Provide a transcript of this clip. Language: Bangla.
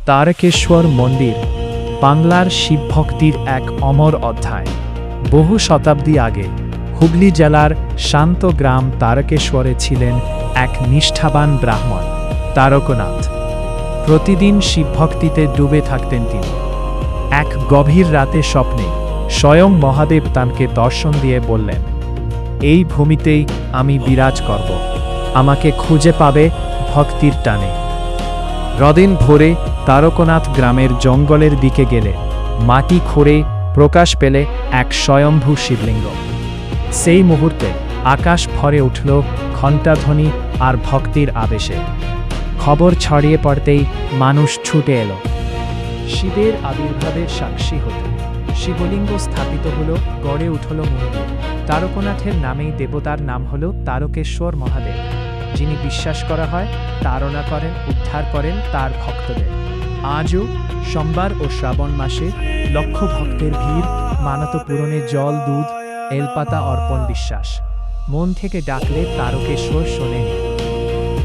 তারকেশ্বর মন্দির বাংলার শিবভক্তির এক অমর অধ্যায়। বহু শতাব্দী আগে হুগলি জেলার শান্ত গ্রাম তারকেশ্বরে ছিলেন এক নিষ্ঠাবান ব্রাহ্মণ, তারকনাথ। প্রতিদিন শিবভক্তিতে ডুবে থাকতেন তিনি। এক গভীর রাতে স্বপ্নে স্বয়ং মহাদেব তাঁকে দর্শন দিয়ে বললেন, এই ভূমিতেই আমি বিরাজ করব, আমাকে খুঁজে পাবে ভক্তির টানে। রদিন ভোরে তারকনাথ গ্রামের জঙ্গলের দিকে গেলে মাটি খুঁড়ে প্রকাশ পেলে এক স্বয়ম্ভূ শিবলিঙ্গ। সেই মুহূর্তে আকাশ ভরে উঠল ঘণ্টাধ্বনি আর ভক্তির আবেশে। খবর ছড়িয়ে পড়তেই মানুষ ছুটে এলো শিবের আবির্ভাবের সাক্ষী হতে। শিবলিঙ্গ স্থাপিত হল, গড়ে উঠল মন্দির। তারকনাথের নামেই দেবতার নাম হল তারকেশ্বর মহাদেব, যিনি বিশ্বাস করা হয় তাড়না করেন, উদ্ধার করেন তার ভক্তদের। আজও সোমবার ও শ্রাবণ মাসে লক্ষ ভক্তের ভিড়, মানত পূরণে জল, দুধ, এলপাতা অর্পণ। বিশ্বাস, মন থেকে ডাকলে তারকেশ্বর শোনেনি।